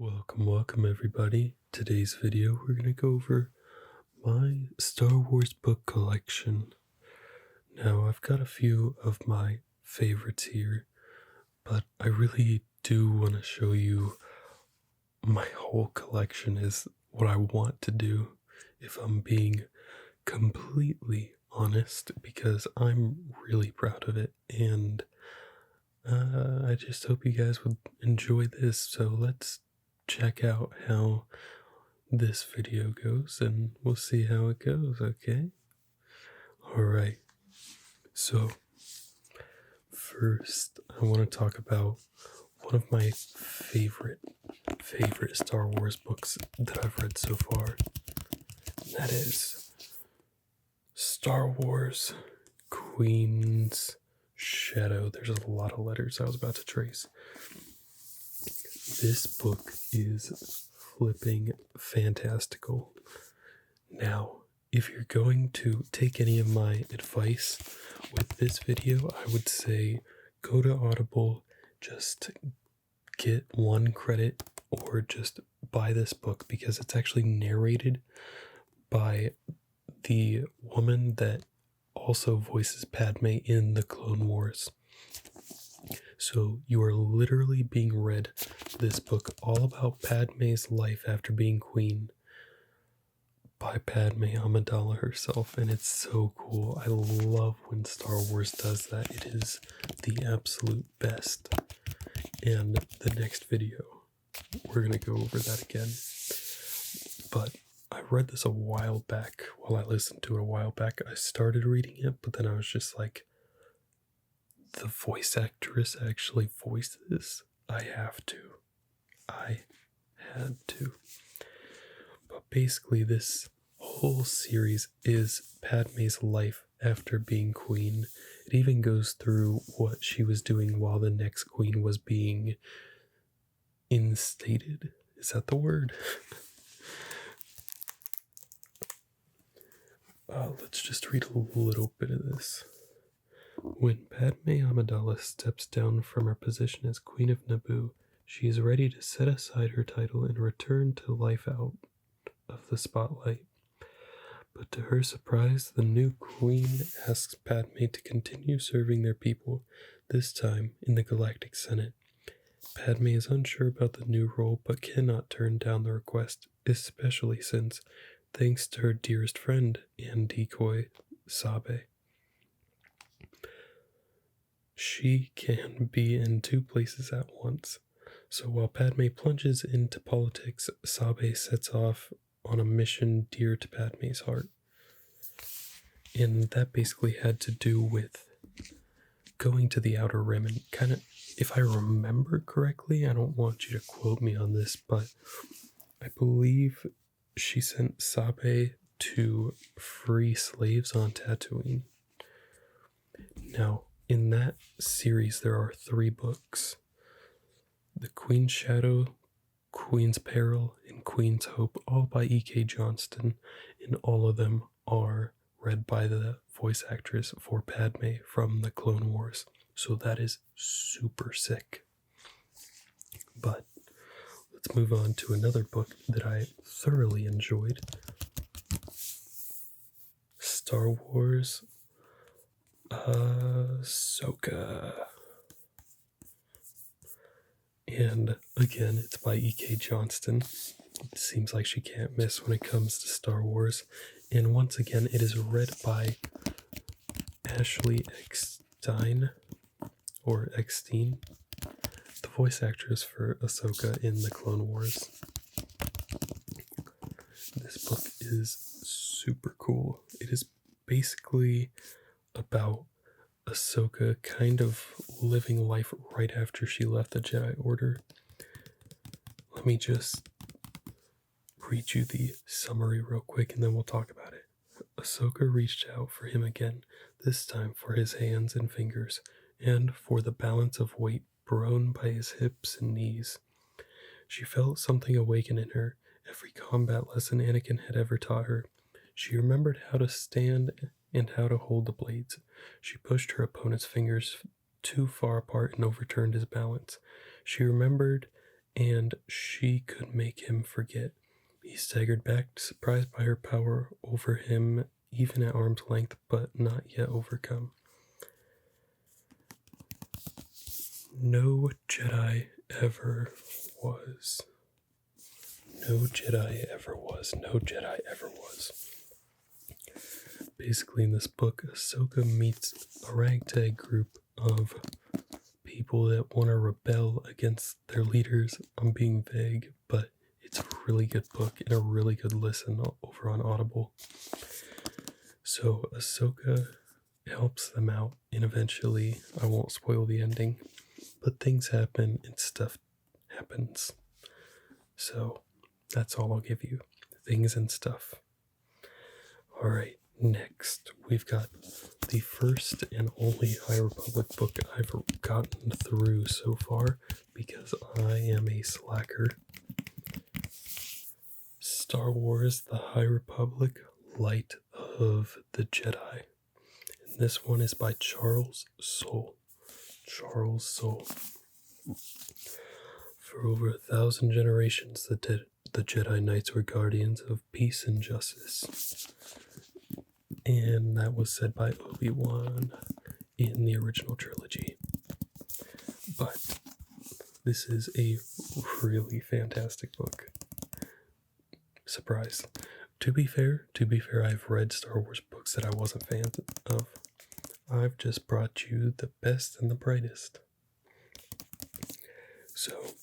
Welcome everybody. Today's video we're going to go over my Star Wars book collection. Now I've got a few of my favorites here, but I really do want to show you my whole collection is what I want to do, if I'm being completely honest, because I'm really proud of it, and I just hope you guys would enjoy this. So let's check out how this video goes and we'll see how it goes, okay? Alright, so first I want to talk about one of my favorite Star Wars books that I've read so far. And that is Star Wars Queen's Shadow. There's a lot of letters I was about to trace. This book is flipping fantastical. Now, if you're going to take any of my advice with this video, I would say go to Audible, just get one credit, or just buy this book because it's actually narrated by the woman that also voices Padme in the Clone Wars. So you are literally being read this book all about Padme's life after being queen by Padme Amidala herself, and it's so cool. I love when Star Wars does that. It is the absolute best. And the next video, we're going to go over that again. But I read this a while back. While I listened to it a while back, I started reading it, but then I was just like, the voice actress actually voiced this. I had to. But basically, this whole series is Padme's life after being queen. It even goes through what she was doing while the next queen was being instated. Is that the word? Let's just read a little bit of this. When Padme Amidala steps down from her position as Queen of Naboo, she is ready to set aside her title and return to life out of the spotlight. But to her surprise, the new queen asks Padme to continue serving their people, this time in the Galactic Senate. Padme is unsure about the new role but cannot turn down the request, especially since, thanks to her dearest friend and decoy, Sabe, she can be in two places at once. So while Padme plunges into politics, Sabe sets off on a mission dear to Padme's heart. And that basically had to do with going to the Outer Rim and kind of, if I remember correctly, I don't want you to quote me on this, but I believe she sent Sabe to free slaves on Tatooine. Now, in that series, there are 3 books. The Queen's Shadow, Queen's Peril, and Queen's Hope, all by E.K. Johnston, and all of them are read by the voice actress for Padme from the Clone Wars. So that is super sick. But let's move on to another book that I thoroughly enjoyed. Star Wars Ahsoka. And again, it's by E.K. Johnston. It seems like she can't miss when it comes to Star Wars. And once again, it is read by Ashley Eckstein, the voice actress for Ahsoka in the Clone Wars. This book is super cool. It is basically about Ahsoka kind of living life right after she left the Jedi Order. Let me just read you the summary real quick and then we'll talk about it. Ahsoka reached out for him again, this time for his hands and fingers, and for the balance of weight blown by his hips and knees. She felt something awaken in her, every combat lesson Anakin had ever taught her. She remembered how to stand and how to hold the blades. She pushed her opponent's fingers too far apart and overturned his balance. She remembered and she could make him forget. He staggered back, surprised by her power over him, even at arm's length, but not yet overcome. No Jedi ever was. No Jedi ever was. No Jedi ever was. Basically, in this book, Ahsoka meets a ragtag group of people that want to rebel against their leaders. I'm being vague, but it's a really good book and a really good listen over on Audible. So Ahsoka helps them out, and eventually, I won't spoil the ending, but things happen and stuff happens. So that's all I'll give you. Things and stuff. Alright, next we've got the first and only High Republic book I've gotten through so far because I am a slacker. Star Wars The High Republic Light of the Jedi. And this one is by Charles Soule. Charles Soule. For over 1,000 generations, the Jedi Knights were guardians of peace and justice. And that was said by Obi-Wan in the original trilogy. But this is a really fantastic book. Surprise. To be fair, I've read Star Wars books that I wasn't fans of. I've just brought you the best and the brightest. So,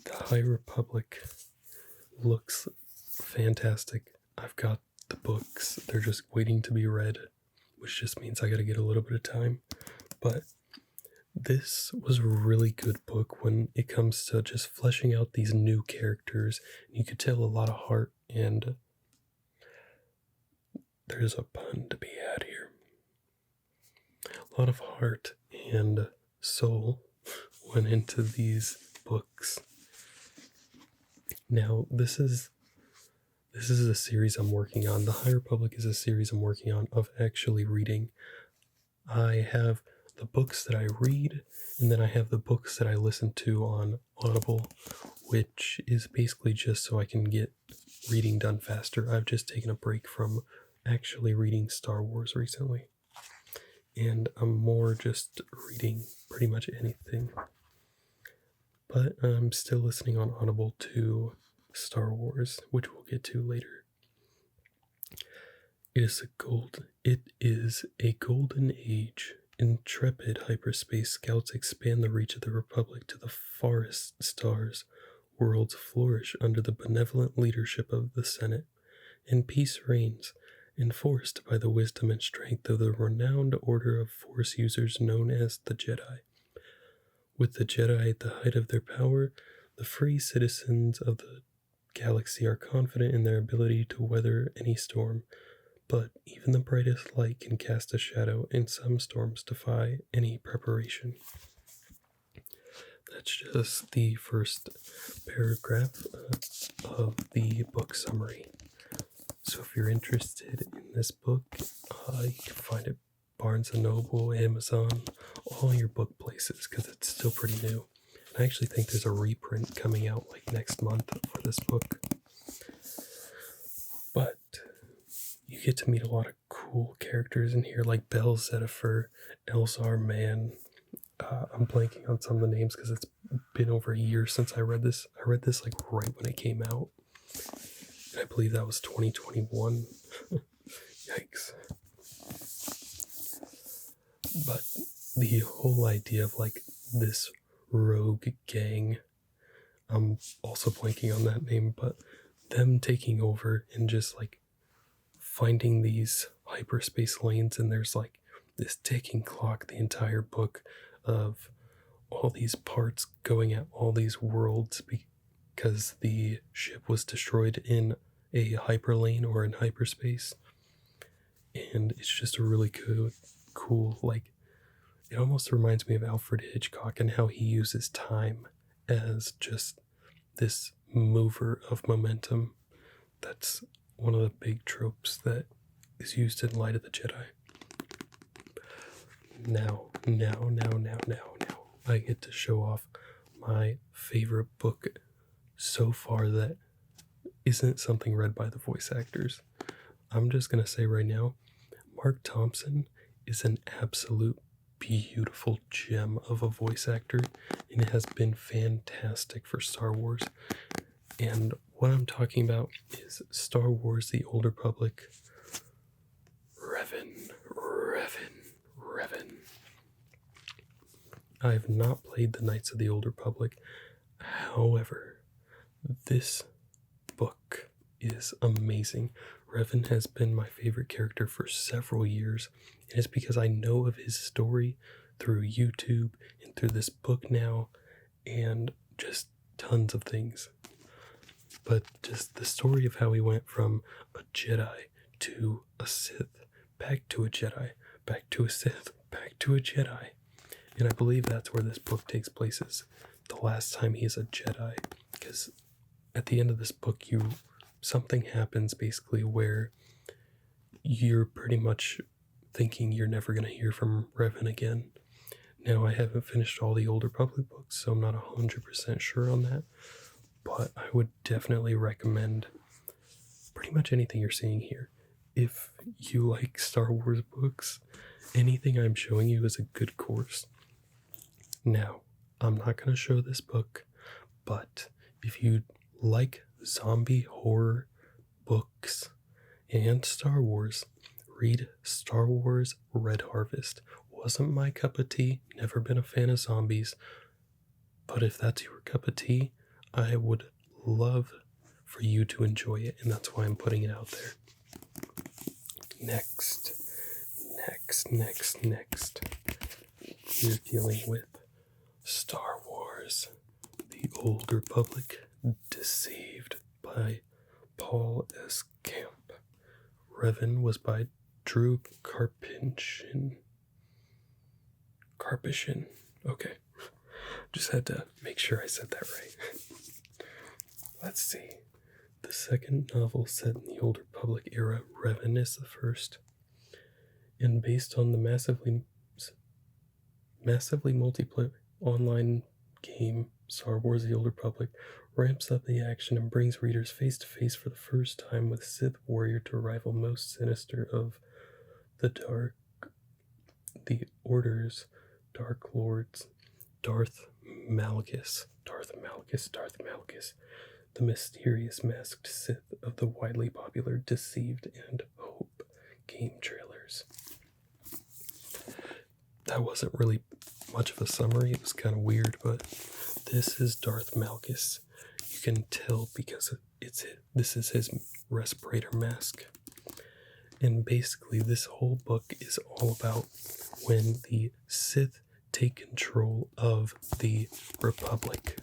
the High Republic looks fantastic. I've got the books. They're just waiting to be read, which just means I gotta get a little bit of time. But this was a really good book when it comes to just fleshing out these new characters. You could tell a lot of heart, and there's a pun to be had here. A lot of heart and soul went into these books. Now, this is a series I'm working on. The High Republic is a series I'm working on of actually reading. I have the books that I read, and then I have the books that I listen to on Audible, which is basically just so I can get reading done faster. I've just taken a break from actually reading Star Wars recently, and I'm more just reading pretty much anything. But I'm still listening on Audible to Star Wars, which we'll get to later. It is a golden age. Intrepid hyperspace scouts expand the reach of the Republic to the farthest stars. Worlds flourish under the benevolent leadership of the Senate, and peace reigns, enforced by the wisdom and strength of the renowned order of Force users known as the Jedi. With the Jedi at the height of their power, the free citizens of the galaxy are confident in their ability to weather any storm. But even the brightest light can cast a shadow, and some storms defy any preparation. That's just the first paragraph of the book summary. So if you're interested in this book, you can find it Barnes & Noble, Amazon, all your book places, because it's still pretty new. And I actually think there's a reprint coming out like next month for this book. But you get to meet a lot of cool characters in here, like Bell Zedifer, Elzar Mann. I'm blanking on some of the names because it's been over a year since I read this. I read this like right when it came out. And I believe that was 2021. Yikes. But the whole idea of like this rogue gang, I'm also blanking on that name, but them taking over and just like finding these hyperspace lanes, and there's like this ticking clock the entire book of all these parts going at all these worlds because the ship was destroyed in a hyperlane or in hyperspace. And it's just a really cool, like, it almost reminds me of Alfred Hitchcock and how he uses time as just this mover of momentum. That's one of the big tropes that is used in Light of the Jedi. Now, I get to show off my favorite book so far that isn't something read by the voice actors. I'm just going to say right now, Mark Thompson is an absolute beautiful gem of a voice actor, and it has been fantastic for Star Wars. And what I'm talking about is Star Wars The Old Republic. Revan. I have not played the Knights of the Old Republic. However, this book is amazing. Revan has been my favorite character for several years, and it's because I know of his story through YouTube and through this book now, and just tons of things. But just the story of how he went from a Jedi to a Sith, back to a Jedi, back to a Sith, back to a Jedi. And I believe that's where this book takes place, is the last time he's a Jedi. Because at the end of this book, something happens basically where you're pretty much thinking you're never going to hear from Revan again. Now, I haven't finished all the Old Republic books, so I'm not 100% sure on that. But I would definitely recommend pretty much anything you're seeing here. If you like Star Wars books, anything I'm showing you is a good course. Now, I'm not going to show this book, but if you like zombie horror books and Star Wars, read Star Wars Red Harvest. Wasn't my cup of tea, never been a fan of zombies, but if that's your cup of tea, I would love for you to enjoy it, and that's why I'm putting it out there. Next. We're dealing with Star Wars The Old Republic, Deceived by Paul S. Camp. Revan was by Drew Karpyshyn. Okay. Just had to make sure I said that right. Let's see. The second novel set in the Old Republic era, Revan is the first. And based on the massively multiplayer online game Star Wars The Old Republic, ramps up the action and brings readers face to face for the first time with Sith warrior to rival most sinister of the Order's Dark Lords, Darth Malgus, the mysterious masked Sith of the widely popular Deceived and Hope game trailers. That wasn't really much of a summary, it was kind of weird, but this is Darth Malgus. You can tell because this is his respirator mask. And basically this whole book is all about when the Sith take control of the Republic.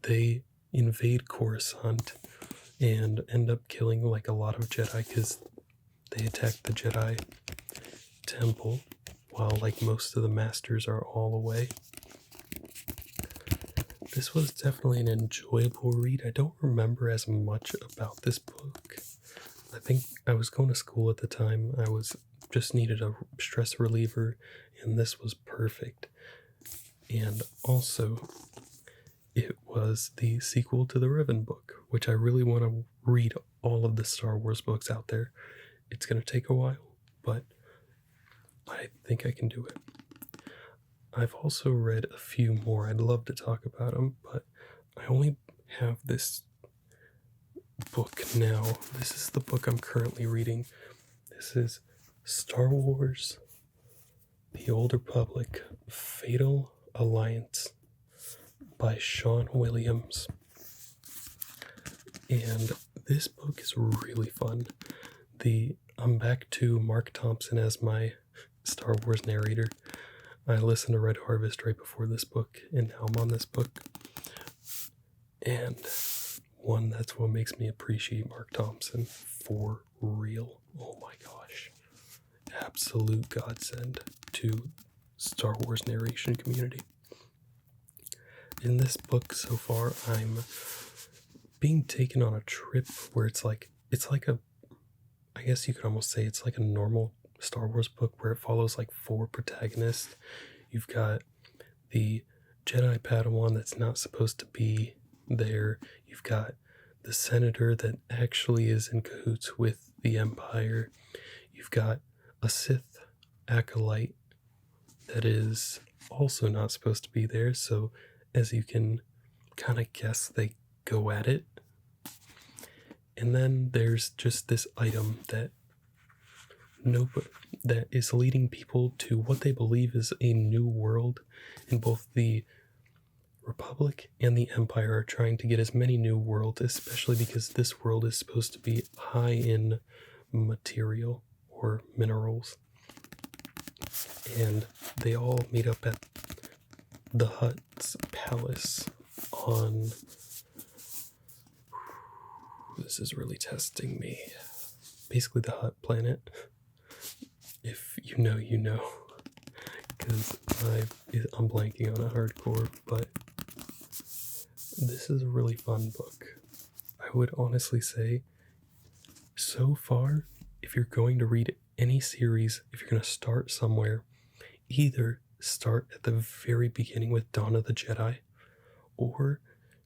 They invade Coruscant and end up killing like a lot of Jedi because they attack the Jedi temple while like most of the masters are all away. This was definitely an enjoyable read. I don't remember as much about this book. I think I was going to school at the time. I just needed a stress reliever, and this was perfect. And also, it was the sequel to the Revan book, which I really want to read all of the Star Wars books out there. It's going to take a while, but I think I can do it. I've also read a few more. I'd love to talk about them, but I only have this book now. This is the book I'm currently reading. This is Star Wars The Old Republic, Fatal Alliance by Sean Williams. And this book is really fun. I'm back to Mark Thompson as my Star Wars narrator. I listened to Red Harvest right before this book, and now I'm on this book. And that's what makes me appreciate Mark Thompson for real. Oh my gosh. Absolute godsend to Star Wars narration community. In this book so far, I'm being taken on a trip where I guess you could almost say it's like a normal Star Wars book where it follows like 4 protagonists. You've got the Jedi Padawan that's not supposed to be there. You've got the senator that actually is in cahoots with the Empire. You've got a Sith acolyte that is also not supposed to be there. So, as you can kind of guess, they go at it. And then there's just this item that that is leading people to what they believe is a new world, and both the Republic and the Empire are trying to get as many new worlds, especially because this world is supposed to be high in material or minerals. And they all meet up at the Hutt's palace on... This is really testing me. Basically the Hutt planet. If you know, you know. Because I'm blanking on it hardcore, but this is a really fun book. I would honestly say, so far, if you're going to read any series, if you're going to start somewhere, either start at the very beginning with Dawn of the Jedi, or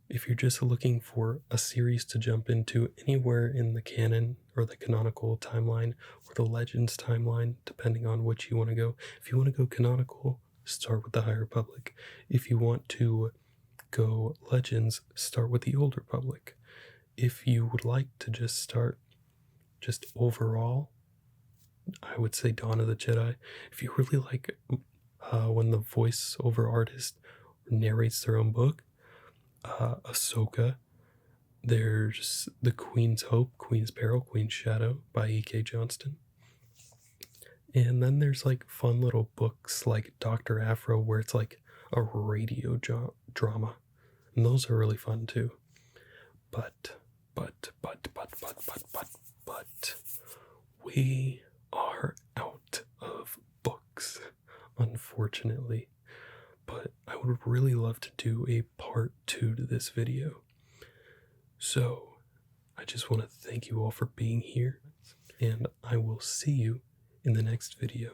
if you're just looking for a series to jump into anywhere in the canon or the canonical timeline or the Legends timeline, depending on which you want to go. If you want to go canonical, start with the High Republic. If you want to go Legends, start with the Old Republic. If you would like to just start just overall, I would say Dawn of the Jedi. If you really like when the voiceover artist narrates their own book, Ahsoka. There's The Queen's Hope, Queen's Peril, Queen's Shadow by E.K. Johnston. And then there's like fun little books like Dr. Afro, where it's like a radio drama. And those are really fun too. But, we are out of books, unfortunately. But I would really love to do a part 2 to this video. So, I just want to thank you all for being here, and I will see you in the next video.